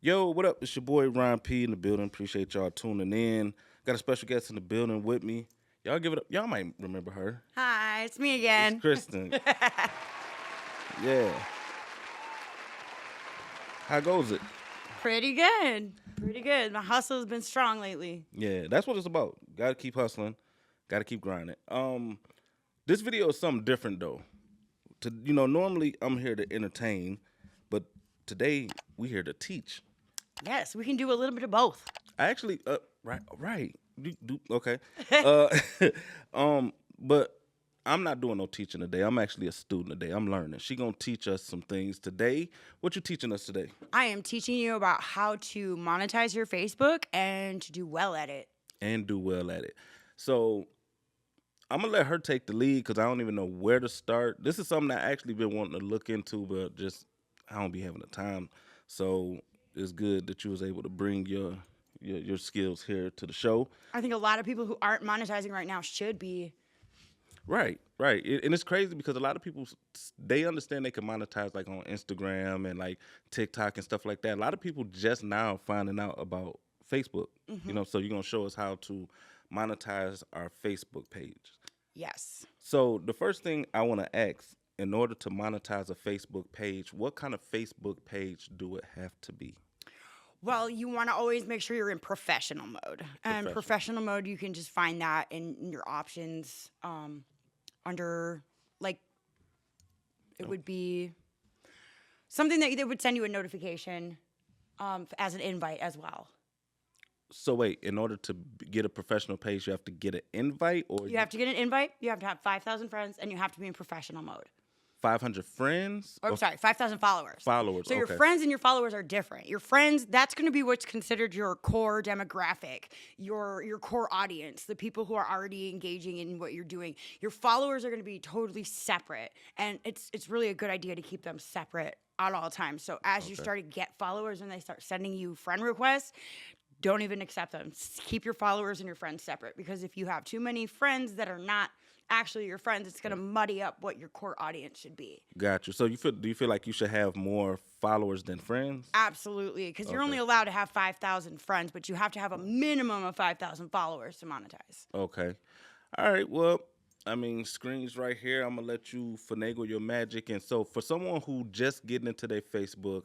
Yo, what up? It's your boy Ron P in the building. Appreciate y'all tuning in. Got a special guest in the building with me. Y'all give it up. Y'all might remember her. Hi, it's me It's again. Kristen. Yeah. How goes it? Pretty good. Pretty good. My hustle has been strong lately. Yeah, that's what it's about. Gotta keep hustling. Gotta keep grinding. This video is something different though. Normally I'm here to entertain, but today we here to teach. Yes, we can do a little bit of both. I actually, right. Okay. But I'm not doing no teaching today. I'm actually a student today. I'm learning. She gonna teach us some things today. What you teaching us today? I am teaching you about how to monetize your Facebook and to do well at it. And do well at it. So I'm gonna let her take the lead because I don't even know where to start. This is something I actually been wanting to look into, but just I don't be having the time. So it's good that you was able to bring your skills here to the show. I think a lot of people who aren't monetizing right now should be. Right. And it's crazy because a lot of people, they understand they can monetize like on Instagram and like TikTok and stuff like that. A lot of people just now finding out about Facebook, so you're going to show us how to monetize our Facebook page. Yes. So the first thing I want to ask, in order to monetize a Facebook page, what kind of Facebook page do it have to be? Well, you want to always make sure you're in professional mode. And professional mode, you can just find that in your options under, like, it would be something that would send you a notification as an invite as well. So wait, in order to get a professional page, you have to get an invite, or you have to get an invite. You have to have 5,000 friends, and you have to be in professional mode. 500 friends? Or, sorry, 5,000 followers. Followers. So your friends and your followers are different. Your friends, that's going to be what's considered your core demographic, your core audience, the people who are already engaging in what you're doing. Your followers are going to be totally separate, and it's really a good idea to keep them separate at all times. So as you start to get followers and they start sending you friend requests, don't even accept them. Keep your followers and your friends separate, because if you have too many friends that are not actually your friends, it's going to muddy up what your core audience should be. Gotcha. So do you feel like you should have more followers than friends? Absolutely, because you're only allowed to have 5,000 friends, but you have to have a minimum of 5,000 followers to monetize. Okay. All right. Well, I mean, screen's right here. I'm going to let you finagle your magic. And so for someone who just getting into their Facebook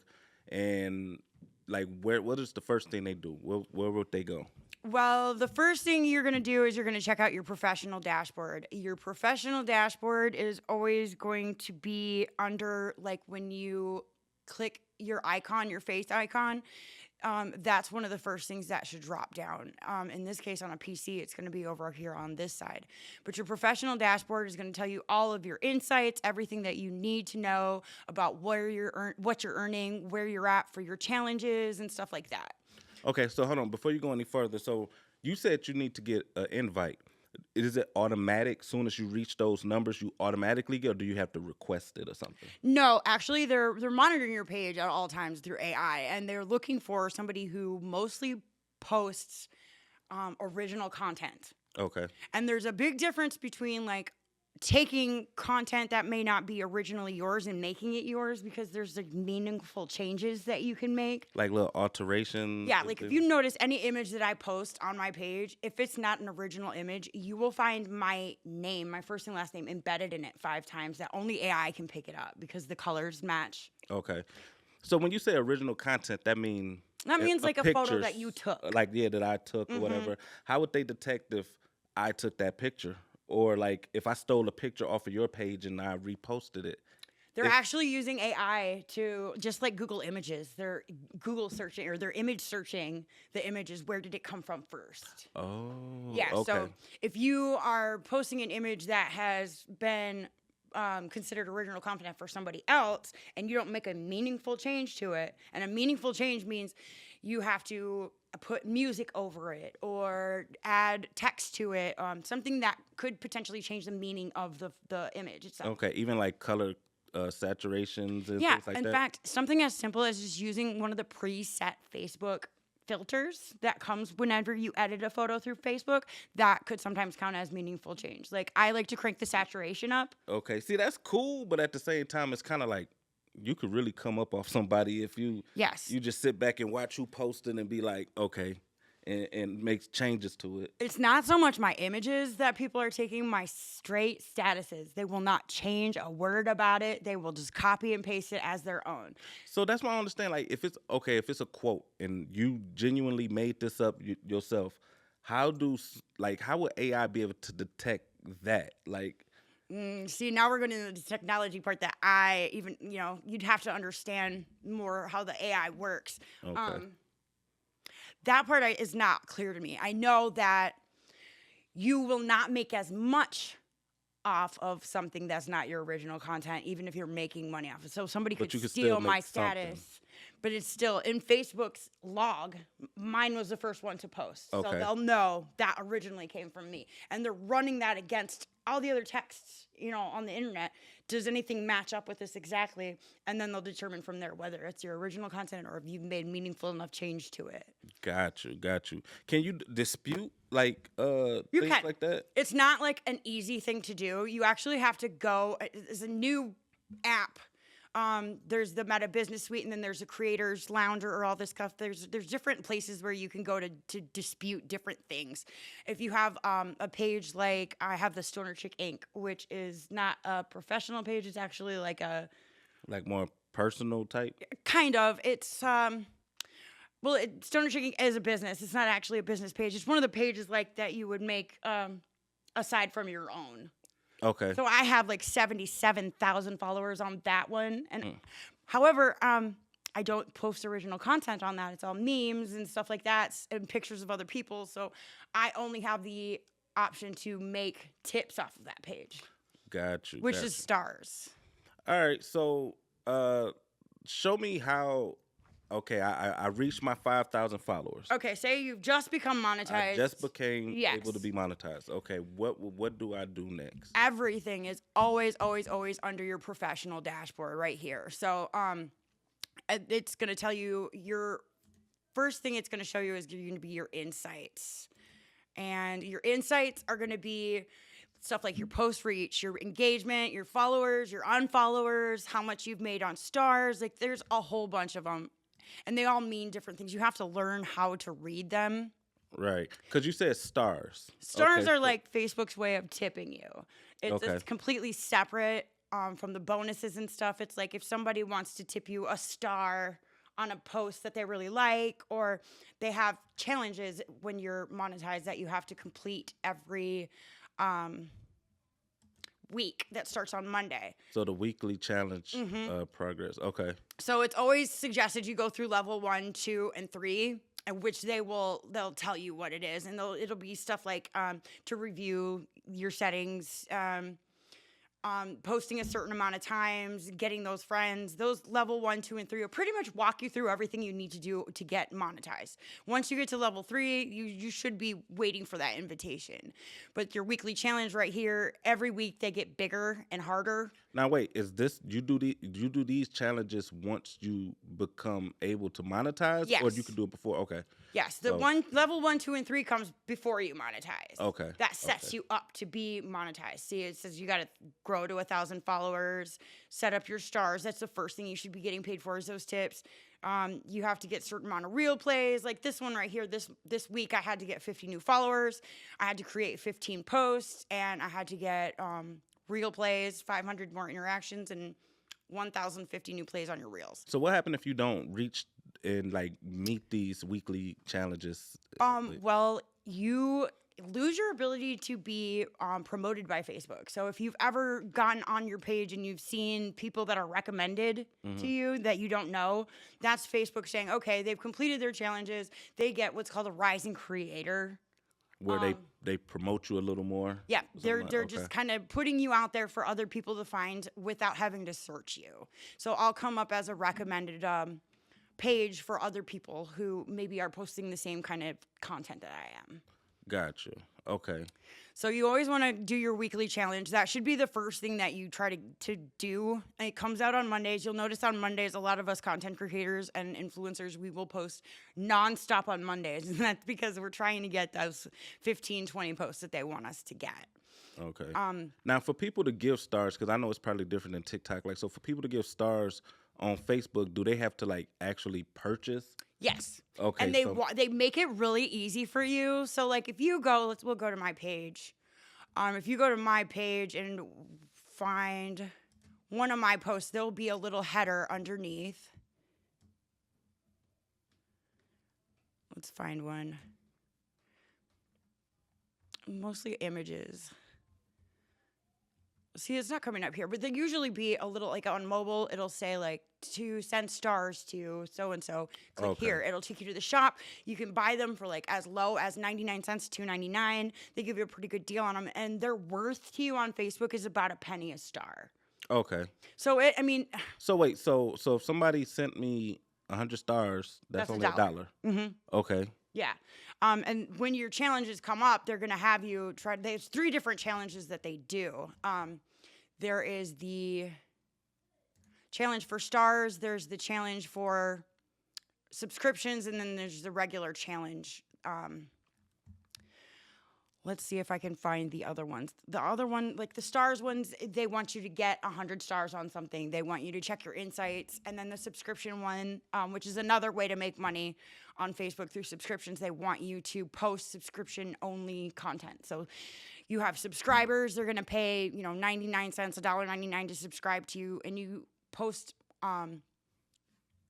and like what is the first thing they do? Where would they go? Well, the first thing you're going to do is you're going to check out your professional dashboard. Your professional dashboard is always going to be under, like, when you click your icon, your face icon, that's one of the first things that should drop down. In this case, on a PC, it's going to be over here on this side. But your professional dashboard is going to tell you all of your insights, everything that you need to know about what you're earning, where you're at for your challenges, and stuff like that. Okay, so hold on. Before you go any further, so you said you need to get an invite. Is it automatic? Soon as you reach those numbers, you automatically get, or do you have to request it or something? No, actually, they're monitoring your page at all times through AI, and they're looking for somebody who mostly posts original content. Okay. And there's a big difference between, like, taking content that may not be originally yours and making it yours, because there's like meaningful changes that you can make. Like little alterations? Yeah, like if you notice any image that I post on my page, if it's not an original image, you will find my name, my first and last name, embedded in it 5 times. That only AI can pick it up because the colors match. Okay. So when you say original content, that means like a photo that you took. Like, yeah, that I took or whatever. How would they detect if I took that picture? Or like if I stole a picture off of your page and I reposted it? They're actually using AI to, just like Google Images, they're Google searching, or they're image searching the images. Where did it come from first? Oh, yeah. Okay. So if you are posting an image that has been considered original content for somebody else, and you don't make a meaningful change to it, and a meaningful change means you have to put music over it or add text to it, something that could potentially change the meaning of the image itself. Okay, even like color saturations and things like that? Yeah, in fact, something as simple as just using one of the preset Facebook filters that comes whenever you edit a photo through Facebook, that could sometimes count as meaningful change. Like, I like to crank the saturation up. Okay, see, that's cool, but at the same time, it's kind of like you could really come up off somebody if Yes. you just sit back and watch who posted and be like, okay, and make changes to it. It's not so much my images that people are taking, my straight statuses. They will not change a word about it. They will just copy and paste it as their own. So that's why I understand. Like, if it's okay, if it's a quote and you genuinely made this up yourself, how would AI be able to detect that? Like, See, now we're going into the technology part that I even, you'd have to understand more how the AI works. okay, That part is not clear to me. I know that you will not make as much off of something that's not your original content, even if you're making money off it. So somebody could but you could steal still my make something. status, but it's still in Facebook's log. Mine was the first one to post. So Okay. they'll know that originally came from me. And they're running that against all the other texts, on the internet. Does anything match up with this exactly? And then they'll determine from there whether it's your original content or if you've made meaningful enough change to it. Got you. Can you dispute like You things can. like that? It's not like an easy thing to do. You actually have to go. There's a new app. There's the Meta Business Suite, and then there's a Creators Lounger or all this stuff. There's different places where you can go to dispute different things. If you have a page like I have the Stoner Chick Inc., which is not a professional page. It's actually like a Like more personal type? kind of. It's Stoner Chick Inc. is a business. It's not actually a business page. It's one of the pages like that you would make aside from your own. Okay. So I have like 77,000 followers on that one. And however, I don't post original content on that. It's all memes and stuff like that and pictures of other people. So I only have the option to make tips off of that page, Got you. which is stars. All right. So show me how. Okay, I reached my 5,000 followers. Okay, say you've just become monetized. I just became Yes. able to be monetized. Okay, what do I do next? Everything is always, always, always under your professional dashboard right here. So it's going to tell you your first thing it's going to show you is going to be your insights. And your insights are going to be stuff like your post reach, your engagement, your followers, your unfollowers, how much you've made on stars. Like there's a whole bunch of them. And they all mean different things. You have to learn how to read them. Right, because you said stars. Stars Okay, are so- like Facebook's way of tipping you. It's completely separate from the bonuses and stuff. It's like if somebody wants to tip you a star on a post that they really like, or they have challenges when you're monetized that you have to complete every week that starts on Monday. So the weekly challenge progress. Okay. So it's always suggested you go through level 1, 2, and 3, and which they'll tell you what it is, and it'll be stuff like to review your settings, posting a certain amount of times, getting those friends. Those level 1, 2, and 3 will pretty much walk you through everything you need to do to get monetized. Once you get to level 3, you should be waiting for that invitation. But your weekly challenge right here, every week they get bigger and harder. Now wait, is this you do these challenges once you become able to monetize, or Yes. you can do it before? Okay. Yes, the So- level 1, 2, and 3 comes before you monetize. Okay, That sets okay. you up to be monetized. See, it says you got to grow to 1,000 followers, set up your stars. That's the first thing you should be getting paid for is those tips. You have to get a certain amount of reel plays. Like this one right here, this week I had to get 50 new followers. I had to create 15 posts, and I had to get reel plays, 500 more interactions, and 1,050 new plays on your reels. So what happened if you don't reach and like meet these weekly challenges? Well, you lose your ability to be promoted by Facebook. So if you've ever gotten on your page and you've seen people that are recommended to you that you don't know, that's Facebook saying, okay, they've completed their challenges. They get what's called a rising creator. Where they promote you a little more? Yeah, they're Something like- just kind of putting you out there for other people to find without having to search you. So I'll come up as a recommended page for other people who maybe are posting the same kind of content that I am. Got you. Okay. So you always want to do your weekly challenge. That should be the first thing that you try to do. And it comes out on Mondays. You'll notice on Mondays, a lot of us content creators and influencers, we will post nonstop on Mondays. And that's because we're trying to get those 15, 20 posts that they want us to get. Okay. Now, for people to give stars, because I know it's probably different than TikTok. Like, so for people to give stars on Facebook, do they have to like actually purchase? Yes. Okay. And So they make it really easy for you. So like if you go, we'll go to my page. If you go to my page and find one of my posts, there'll be a little header underneath. Let's find one. Mostly images. See, it's not coming up here, but there usually be a little, like on mobile, it'll say like to send stars to so and so. Click here, it'll take you to the shop. You can buy them for like as low as 99 cents to $2.99. They give you a pretty good deal on them, and their worth to you on Facebook is about a penny a star. okay. So I mean, So wait. So if somebody sent me 100 stars, that's that's a only a dollar. dollar. Okay. Yeah. And when your challenges come up, they're going to have you try. There's 3 different challenges that they do. There is the challenge for stars, there's the challenge for subscriptions, and then there's the regular challenge. Let's see if I can find the other ones. The other one, like the stars ones, they want you to get 100 stars on something. They want you to check your insights. And then the subscription one, which is another way to make money on Facebook through subscriptions, they want you to post subscription-only content. So you have subscribers, they're going to pay, 99 cents, $1.99 to subscribe to you, and you post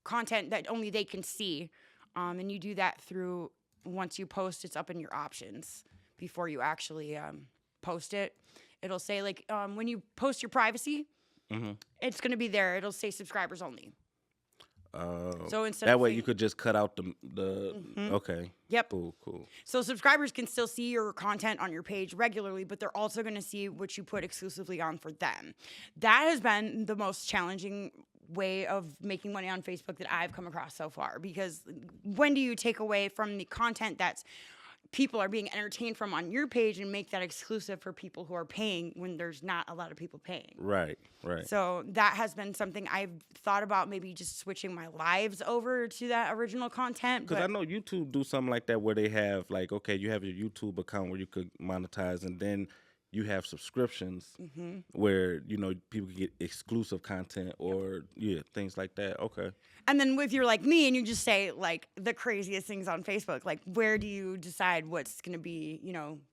content that only they can see. And you do that through, once you post, it's up in your options before you actually post it. It'll say, like, when you post your privacy, it's going to be there. It'll say subscribers only. So instead that of way saying, you could just cut out the okay. Yep. Cool. So subscribers can still see your content on your page regularly, but they're also going to see what you put exclusively on for them. That has been the most challenging way of making money on Facebook that I've come across so far, because when do you take away from the content that's people are being entertained from on your page and make that exclusive for people who are paying when there's not a lot of people paying? Right. So that has been something I've thought about, maybe just switching my lives over to that original content. Because I know YouTube do something like that where they have like, okay, you have your YouTube account where you could monetize, and then you have subscriptions where people can get exclusive content or things like that. Okay. And then if you're like me and you just say like the craziest things on Facebook, like where do you decide what's going to be,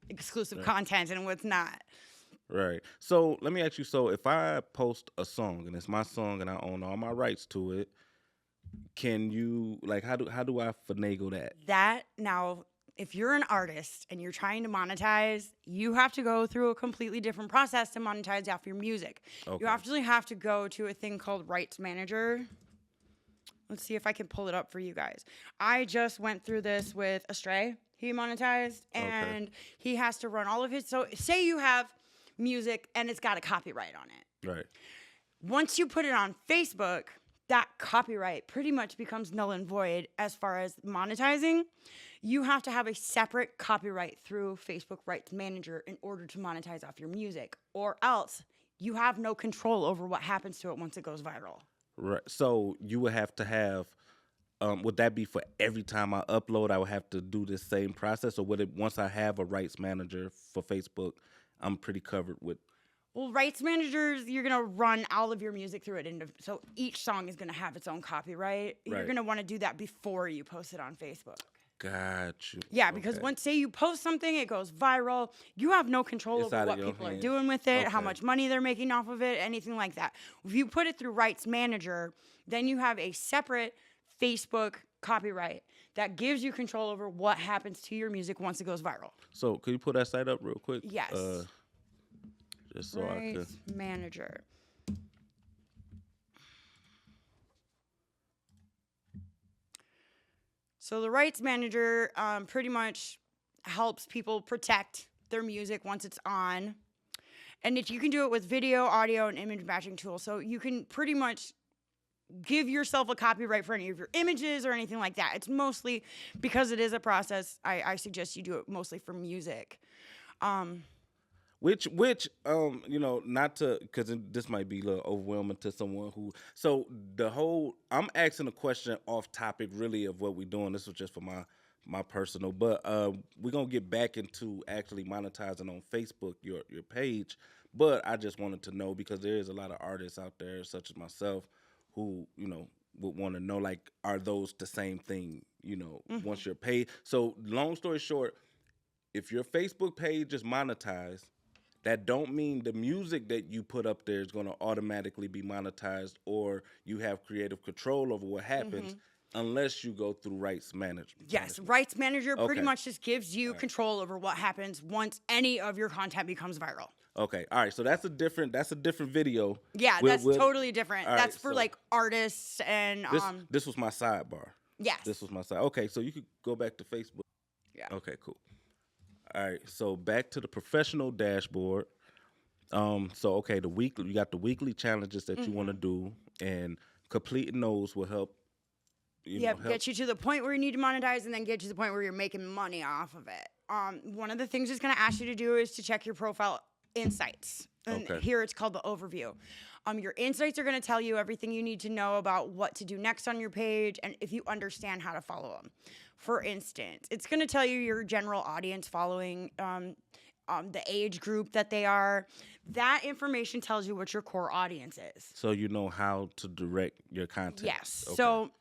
exclusive content and what's not? Right. So let me ask you. So if I post a song and it's my song and I own all my rights to it, can you like how do I finagle that? That now, if you're an artist and you're trying to monetize, you have to go through a completely different process to monetize off your music. Okay. You actually have to go to a thing called Rights Manager. Let's see if I can pull it up for you guys. I just went through this with Astray. He monetized, and he has to run all of his. So say you have music and it's got a copyright on it. Right. Once you put it on Facebook, that copyright pretty much becomes null and void as far as monetizing. You have to have a separate copyright through Facebook Rights Manager in order to monetize off your music, or else you have no control over what happens to it once it goes viral. Right. So you would have to have, would that be for every time I upload, I would have to do this same process? Or would it, once I have a rights manager for Facebook, I'm pretty covered with? Well, rights managers, you're going to run all of your music through it. So each song is going to have its own copyright. You're Right. going to want to do that before you post it on Facebook. Got you. Yeah, because once, say you post something, it goes viral, you have no control It's over out of what your people are hands. doing with it, how Okay. much money they're making off of it, anything like that. If you put it through Rights Manager, then you have a separate Facebook copyright that gives you control over what happens to your music once it goes viral. So could you put that site up real quick? Yes. Just so I could. Rights Manager. So the Rights Manager pretty much helps people protect their music once it's on. And you can do it with video, audio, and image matching tools. So you can pretty much give yourself a copyright for any of your images or anything like that. It's mostly, because it is a process, I suggest you do it mostly for music. Which, not to, because this might be a little overwhelming to someone who. So I'm asking a question off topic, really, of what we're doing. This was just for my my personal. But we're gonna get back into actually monetizing on Facebook your page. But I just wanted to know because there is a lot of artists out there, such as myself, who would want to know like, are those the same thing? Hmm. Once you're paid. So long story short, if your Facebook page is monetized, that don't mean the music that you put up there is going to automatically be monetized or you have creative control over what happens Hmm. unless you go through rights Yes, management. rights manager pretty Okay. much just gives you All right. control over what happens once any of your content becomes viral. Okay. All right. So that's a different video. Yeah, We'll, that's we'll totally different. all right. That's for So like artists and this was my sidebar. This yes. was my side. Okay. So you could go back to Facebook. Yeah. Okay. Cool. All right. So back to the professional dashboard. So okay, you got the weekly challenges that you want to Hmm. do, and completing those will help. Yep, Help. get you to the point where you need to monetize and then get you to the point where you're making money off of it. One of the things it's going to ask you to do is to check your profile insights. And Okay. here it's called the overview. Your insights are going to tell you everything you need to know about what to do next on your page and if you understand how to follow them. For instance, it's going to tell you your general audience following, the age group that they are. That information tells you what your core audience is. So you know how to direct your content. Yes. Okay. So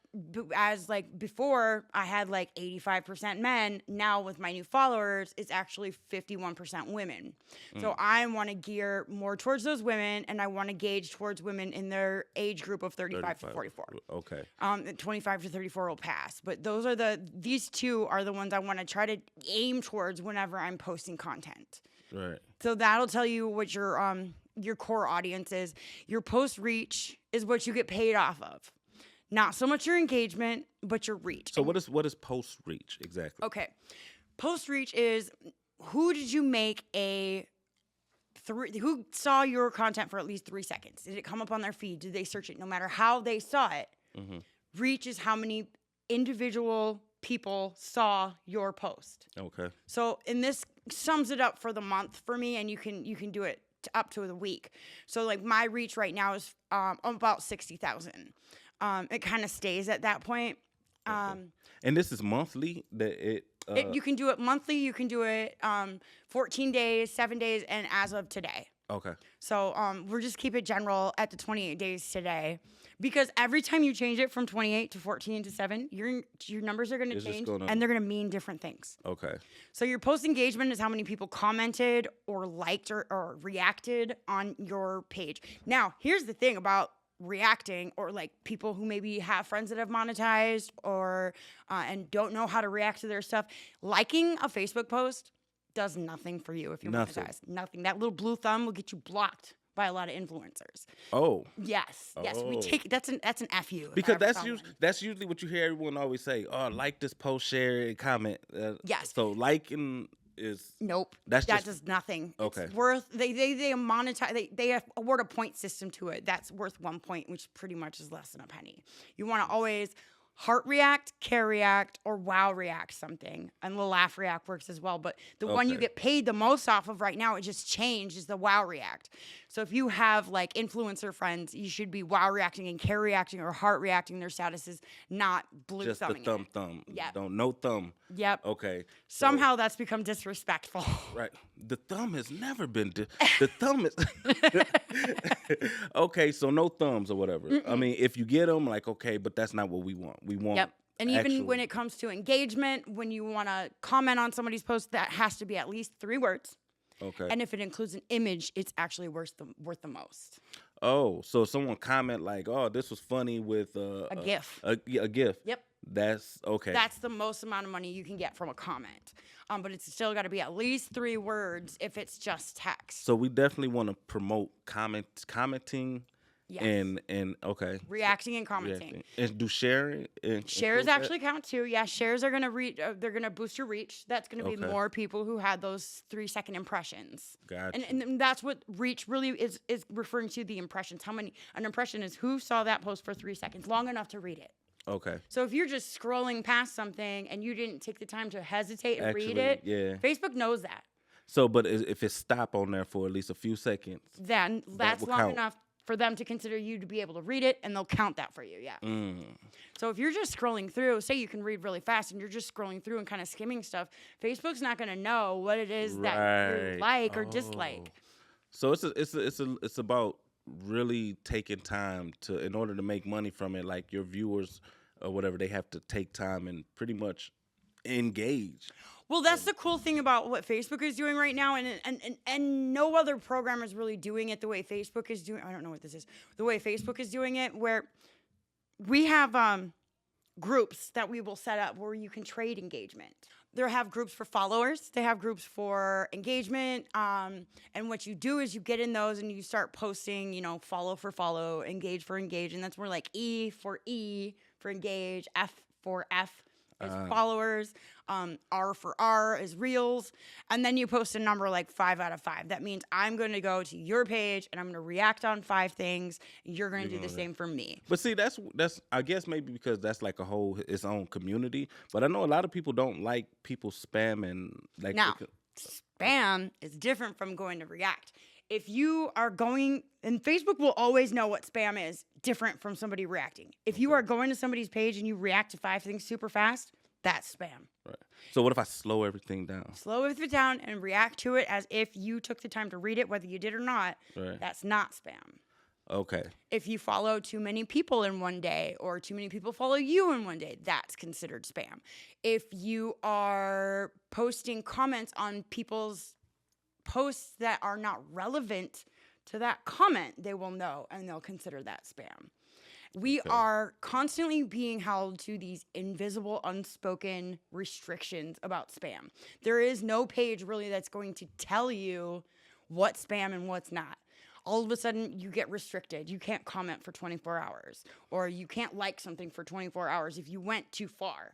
as like before, I had like 85% men. Now with my new followers, it's actually 51% women. So I want to gear more towards those women, and I want to gauge towards women in their age group of 35 to 44. Okay. 25 to 34 will pass, but these two are the ones I want to try to aim towards whenever I'm posting content. Right. So that'll tell you what your core audience is. Your post reach is what you get paid off of. Not so much your engagement, but your reach. So what is post reach exactly? Okay. Post reach is who did you make who saw your content for at least 3 seconds? Did it come up on their feed? Did they search it? No matter how they saw it, reach is how many individual people saw your post. Okay. So, and this sums it up for the month for me, and you can do it up to the week. So, like my reach right now is about 60,000. It kind of stays at that point. And this is monthly You can do it monthly. You can do it 14 days, 7 days, and as of today. okay. So we're just keep it general at the 28 days today, because every time you change it from 28 to 14 to 7, your numbers are going to It's just change, gonna- and they're going to mean different things. Okay. So your post engagement is how many people commented or liked or reacted on your page. Now, here's the thing about reacting, or like people who maybe have friends that have monetized or and don't know how to react to their stuff. Liking a Facebook post does nothing for you if you're Nothing. monetized. Nothing. That little blue thumb will get you blocked by a lot of influencers. Oh. Yes. We Oh. take that's an FU. if I Because ever saw one. that's usually what you hear everyone always say. Oh, like this post, share it, comment. Yes. So liking is Nope. That's that just- does nothing. Okay. It's worth they monetize they award a point system to it. That's worth 1 point, which pretty much is less than a penny. You want to always heart react, care react, or wow react something. And the laugh react works as well. But the one you Okay. get paid the most off of right now, it just changed, is the wow react. So if you have like influencer friends, you should be wow reacting and care reacting or heart reacting their statuses, not blue just the thumbing it. thumb. Yep. Don't no thumb. Yep. Okay. So- Somehow that's become disrespectful. Right. The thumb has never been. The thumb is. Okay, so no thumbs or whatever. I mean, if you get them, like, okay, but that's not what we want. We want. Yep. And even actual- when it comes to engagement, when you want to comment on somebody's post, that has to be at least 3 words. Okay. And if it includes an image, it's actually worth the most. Oh, so if someone comment like, "Oh, this was funny" with A GIF. a GIF. Yep. That's okay. That's the most amount of money you can get from a comment. But it's still got to be at least 3 words if it's just text. so we definitely want to promote commenting Yes. and okay. Reacting and commenting. Reacting. And do sharing. Shares include that? actually count too. Yeah, shares are gonna they're gonna boost your reach. That's gonna be Okay. more people who had those 3-second impressions. Gotcha. And that's what reach really is referring to, the impressions. How many an impression is who saw that post for 3 seconds, long enough to read it. Okay. So if you're just scrolling past something and you didn't take the time to hesitate and read Actually, it, yeah. Facebook knows that. So, but if it stop on there for at least a few seconds, Then that's will long count. enough. for them to consider you to be able to read it, and they'll count that for you. Yeah. Mm. So if you're just scrolling through, say you can read really fast and you're just scrolling through and kind of skimming stuff, Facebook's not going to know what it is that you Right. like or Oh. dislike. So it's about really taking time to in order to make money from it. Like your viewers or whatever, they have to take time and pretty much engage. Well, that's the cool thing about what Facebook is doing right now, and no other program is really doing it the way Facebook is doing. I don't know what this is. The way Facebook is doing it, where we have groups that we will set up where you can trade engagement. They have groups for followers. They have groups for engagement. And what you do is you get in those and you start posting, follow for follow, engage for engage. And that's more like E for engage, F for F is followers, R for R is reels. And then you post a number like 5 out of 5. That means I'm going to go to your page and I'm going to react on 5 things. And you're going to do the same for me. But see, that's I guess maybe because that's like a whole its own community. But I know a lot of people don't like people spamming. Like Now, spam is different from going to react. If you are going, and Facebook will always know what spam is different from somebody reacting. If you are going to somebody's page and you react to 5 things super fast, that's spam. Right. So what if I slow everything down? Slow it down and react to it as if you took the time to read it, whether you did or not. Right. That's not spam. Okay. If you follow too many people in one day or too many people follow you in one day, that's considered spam. If you are posting comments on people's posts that are not relevant to that comment, they will know and they'll consider that spam. We are constantly being held to these invisible, unspoken restrictions about spam. There is no page really that's going to tell you what's spam and what's not. All of a sudden, you get restricted. You can't comment for 24 hours, or you can't like something for 24 hours if you went too far.